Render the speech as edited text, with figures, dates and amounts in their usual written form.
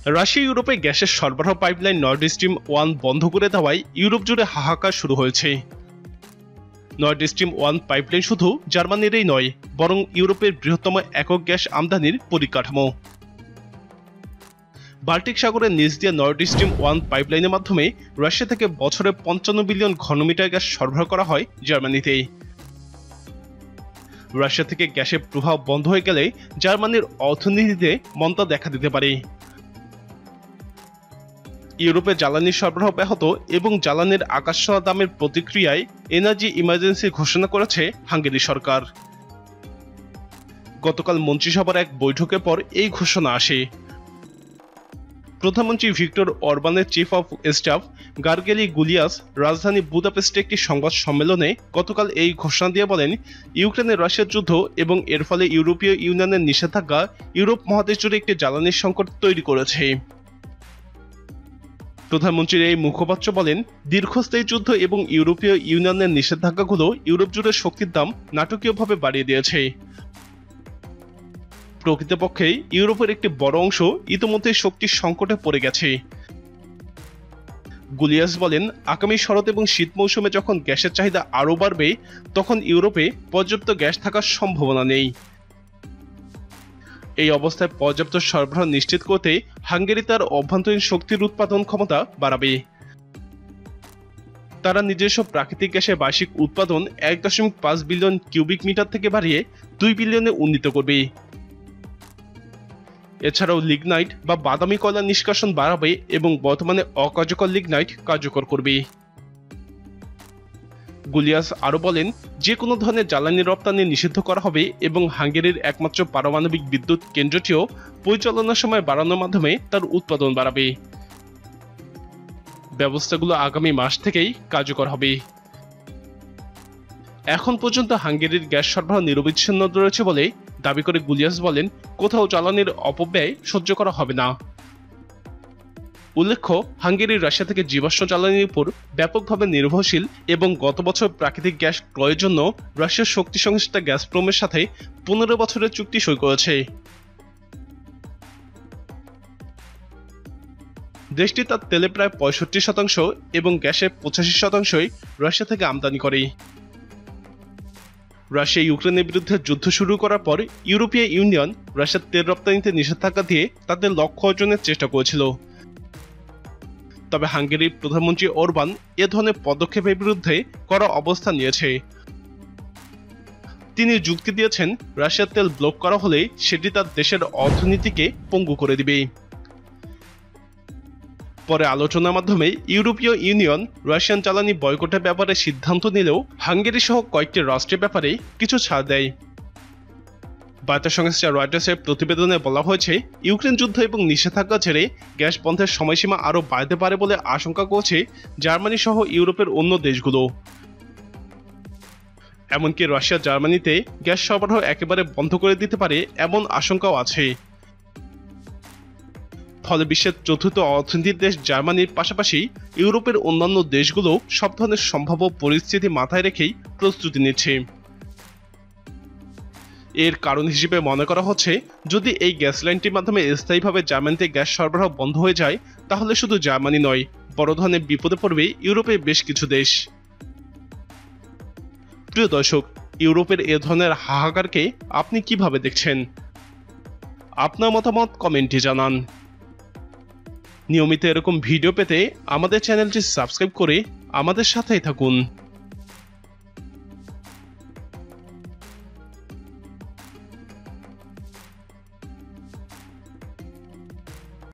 Russia ইউরোপে গ্যাসের সরবরাহ পাইপলাইন নর্ড স্ট্রিম 1 বন্ধ করে দেওয়ায় ইউরোপ জুড়ে হাহাকার শুরু হয়েছে। নর্ড স্ট্রিম 1 পাইপলাইন শুধু জার্মানিরই নয়, বরং ইউরোপের বৃহত্তম একক গ্যাস আমদানির পরিকাঠামো। বাল্টিক সাগরের নিচ দিয়ে নর্ড স্ট্রিম 1 পাইপলাইনের মাধ্যমে রাশিয়া থেকে বছরে 55 বিলিয়ন ঘনমিটার গ্যাস সরবরাহ করা হয় জার্মানিতে। রাশিয়া থেকে গ্যাসের প্রবাহ বন্ধ হয়ে গেলে জার্মানির অর্থনীতিতে মন্দা দেখা দিতে পারে। ইউরোপে জ্বালানি সরবরাহ ব্যাহত এবং জ্বালানির আকাশছোঁয়া দামের প্রতিক্রিয়ায় এনার্জি ইমার্জেন্সি ঘোষণা করেছে হাঙ্গেরি সরকার। গতকাল মন্ত্রিসভার এক বৈঠকের পর এই ঘোষণা আসে। প্রধানমন্ত্রী ভিক্টর অরবানের চিফ অফ স্টাফ গার্গেলি গুলিয়াস রাজধানী বুদাপেস্টে একটি সংবাদ সম্মেলনে গতকাল এই ঘোষণা দিয়ে বলেন, ইউক্রেনের রাশিয়ার যুদ্ধ এবং এর ফলে ইউরোপীয় ইউনিয়নের নিষেধাজ্ঞা ইউরোপ মহাদেশ জুড়ে একটি জ্বালানির সংকট তৈরি করেছে। প্রধানমন্ত্রীর এই মুখপাত্র বলেন, দীর্ঘস্থায়ী যুদ্ধ এবং ইউরোপীয় ইউনিয়নের নিষেধাজ্ঞাগুলো ইউরোপ জুড়ে শক্তির দাম নাটকীয়ভাবে বাড়িয়ে দিয়েছে। প্রকৃতপক্ষে ইউরোপের একটি বড় অংশ ইতিমধ্যে শক্তির সংকটে পড়ে গেছে। গুলিয়াস বলেন, আগামী শরৎ এবং শীত মৌসুমে যখন গ্যাসের চাহিদা আরও বাড়বে, তখন ইউরোপে পর্যাপ্ত গ্যাস থাকার সম্ভাবনা নেই। এই অবস্থায় পর্যাপ্ত সরবরাহ নিশ্চিত করতে হাঙ্গেরি তার অভ্যন্তরীণ শক্তির উৎপাদন ক্ষমতা বাড়াবে। তারা নিজস্ব প্রাকৃতিক গ্যাসের বার্ষিক উৎপাদন 1.5 বিলিয়ন কিউবিক মিটার থেকে বাড়িয়ে 2 বিলিয়নে উন্নীত করবে। এছাড়াও লিগনাইট বা বাদামি কয়লা নিষ্কাশন বাড়াবে এবং বর্তমানে অকার্যকর লিগনাইট কার্যকর করবে। গুলিয়াস আরও বলেন, যে কোনো ধরনের জ্বালানি রপ্তানি নিষিদ্ধ করা হবে এবং হাঙ্গেরির একমাত্র পারমাণবিক বিদ্যুৎ কেন্দ্রটিও পরিচালনার সময় বাড়ানোর মাধ্যমে তার উৎপাদন বাড়াবে। ব্যবস্থাগুলো আগামী মাস থেকেই কার্যকর হবে। এখন পর্যন্ত হাঙ্গেরির গ্যাস সরবরাহ নিরবিচ্ছিন্ন রয়েছে বলে দাবি করে গুলিয়াস বলেন, কোথাও জ্বালানির অপব্যয় সহ্য করা হবে না। উল্লেখ্য, হাঙ্গেরি রাশিয়া থেকে জীবাশ্ম জ্বালানির উপর ব্যাপকভাবে নির্ভরশীল এবং গত বছর প্রাকৃতিক গ্যাস ক্রয়ের জন্য রাশিয়ার শক্তি সংস্থা গ্যাসপ্রমের সাথে 15 বছরের চুক্তি সই করেছে। দেশটি তার তেলে প্রায় 65% এবং গ্যাসের 85%ই রাশিয়া থেকে আমদানি করে। রাশিয়া ইউক্রেনের বিরুদ্ধে যুদ্ধ শুরু করার পর ইউরোপীয় ইউনিয়ন রাশিয়ার তেল রপ্তানিতে নিষেধাজ্ঞা দিয়ে তাদের লক্ষ্য অর্জনের চেষ্টা করেছিল। তবে হাঙ্গেরির প্রধানমন্ত্রী অরবান এ ধরনের পদক্ষেপের বিরুদ্ধে কড়া অবস্থান নিয়েছে। তিনি যুক্তি দিয়েছেন, রাশিয়ার তেল ব্লক করা হলে সেটি তার দেশের অর্থনীতিকে পঙ্গু করে দিবে। পরে আলোচনার মাধ্যমে ইউরোপীয় ইউনিয়ন রাশিয়ান জ্বালানি বয়কটের ব্যাপারে সিদ্ধান্ত নিলেও হাঙ্গেরি সহ কয়েকটি রাষ্ট্রের ব্যাপারে কিছু ছাড় দেয়। বার্তা সংস্থা রয়টার্সের প্রতিবেদনে বলা হয়েছে, ইউক্রেন যুদ্ধ এবং নিষেধাজ্ঞা ছেড়ে গ্যাস বন্ধের সময়সীমা আরও বাড়তে পারে বলে আশঙ্কা করছে জার্মানি সহ ইউরোপের অন্য দেশগুলো। এমনকি রাশিয়া জার্মানিতে গ্যাস সরবরাহ একেবারে বন্ধ করে দিতে পারে এমন আশঙ্কাও আছে। ফলে বিশ্বের চতুর্থ অর্থনীতির দেশ জার্মানির পাশাপাশি ইউরোপের অন্যান্য দেশগুলো সব ধরনের সম্ভাব্য পরিস্থিতি মাথায় রেখেই প্রস্তুতি নিচ্ছে। এর কারণ হিসেবে মনে করা হচ্ছে, যদি এই গ্যাস লাইনটির মাধ্যমে স্থায়ীভাবে জার্মানিতে গ্যাস সরবরাহ বন্ধ হয়ে যায়, তাহলে শুধু জার্মানি নয়, বড় ধরনের বিপদে পড়বে ইউরোপের বেশ কিছু দেশ। প্রিয় দর্শক, ইউরোপের এ ধরনের হাহাকারকে আপনি কিভাবে দেখছেন? আপনার মতামত কমেন্টে জানান। নিয়মিত এরকম ভিডিও পেতে আমাদের চ্যানেলটি সাবস্ক্রাইব করে আমাদের সাথেই থাকুন।